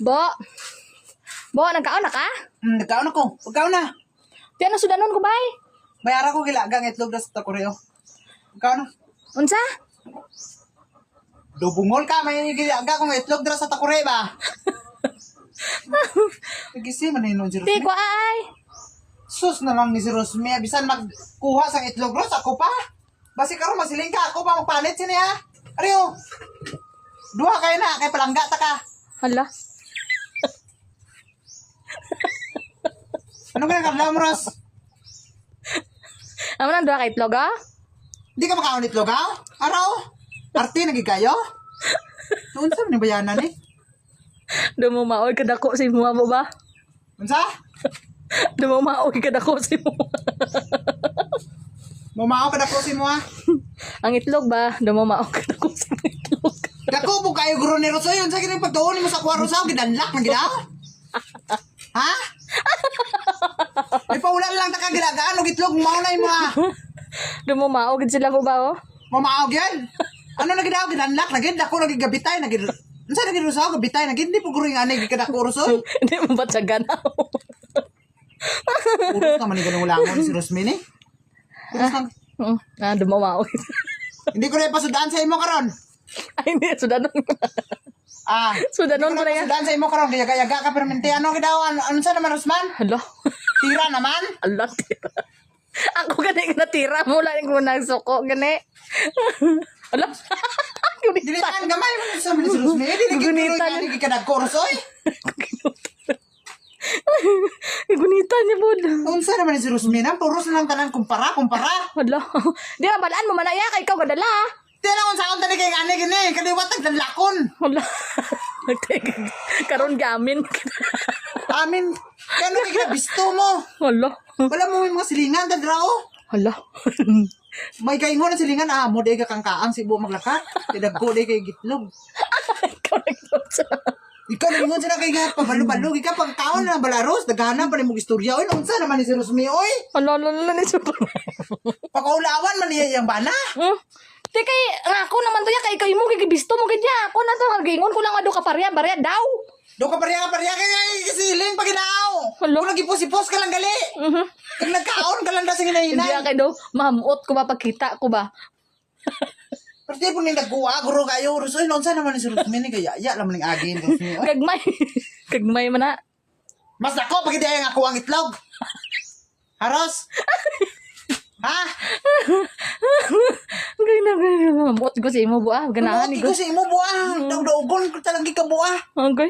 Bo. Bo, nagkaon na ka? Nagkaon ako. Pagkaon na. Tiyan na sudanon ko bay. Bayara ko gilagang itlog na sa takureo. Pagkaon na. Unsa? Dubungol ka. May gilaga kong itlog na sa takure ba? Nagisi man yun si Di Rosme. ko ay. Sus na lang ni si Rosme. Bisan magkuha sang itlog ros. Ako pa. Basi karon masiling ka. Ako pa magpalit siniya. Ariyo. Duha kayo na. Kay palangga ta ka. Hala. Ano ka nakadlaw mo Ros? Amo nang duha ka itlog ah? Di ka makaon itlog ha? Araw? Arte naging kayo? Noon sa ni bayanan eh. Dumaoy ka dako si mo mo ba? Unsa? Dumaoy ka dako si mo. Mamao ka dako si mo ha? Ang itlog ba? Dumaoy ka dako si mo itlog. Dako po kayo guro ni Rosoy. Unsa kini pagtuon mo sa kwaro sa gidanlak man gid ha? Ha? Di pa wala lang ta ka gilagaan og itlog mao na mo ha. Dumaoy gid sila mo ba oh? Mamao gyud. Ano na gid gidanlak na gid ako lagi gabitay na gid. Unsa na gid Rosoy gabitay na gid di po guro nga ani gikadako Rosoy. Hindi mo ba tsagan ako? Puro ka man ni ganung langon si Rosmini. Dumaoy. Hindi ko na ipasudaan sa imo karon. Ay, hindi. Sudanon ko na. Sudanon ko na yan. Sudan sa imo karon kaya yaga ka permente ano kidaw ano sa naman Rosman? Hala. Tira naman. Hala, tira. Ako gani natira mo lang ko nagsuko gani. Hala. Dili Gunitan. kan gamay mo sa mga Rosman. Dili Gunitan. gid ni kada korsoy. Gunitan niya po. Unsa naman si Rosman? Puros lang tanan kumpara. Hala. Di na balaan mo manaya kay ikaw gadala. Di na unsa on tani kay ani gini kaliwat naglalakon. Hala. Karon gamin. Amin. Kano kay bisto mo? Hala. Wala mo may mga silingan dadrao. Hala. May kaingon na silingan mo day ka kangkaang sibo maglakat. Tidagko day kay gitlog. Ikaw nagtotsa. Ikaw nalingon sila kay pabalo-balo. Ikaw pagkaon na balaros. Daghanan pa rin mong istorya. Oy, unsa naman ni si Rosmi, oy? Hala, ni super. Pakaulawan man niya yung bana. Di kay, nga ako naman to ya, kay imo kay gibisto mo kanya. Ako na to, gingon ko lang ado ka parya daw. Do ka parya kay kasiling paginaw. Hala. Kung nagipos-ipos ka lang gali. Kung nagkaon ka lang dasing Hindi hinahinay. kay do, mahamot ko ba pagkita ko ba? Pero di po ni nagkuha, guro kayo. Rosoy, unsa naman ni si Rosmi ni kaya. Ya, lamang ng agin. Rosmi, oy. Kagmay. Kagmay man na. Mas nako, pag hindi ang ako ang itlog. Haros? Ha? Gay na. Mahamot ko sa imo buah. Ganahan ni Ko ko. si imo buah. Daw-daogon ko talagang ikabuah. Okay.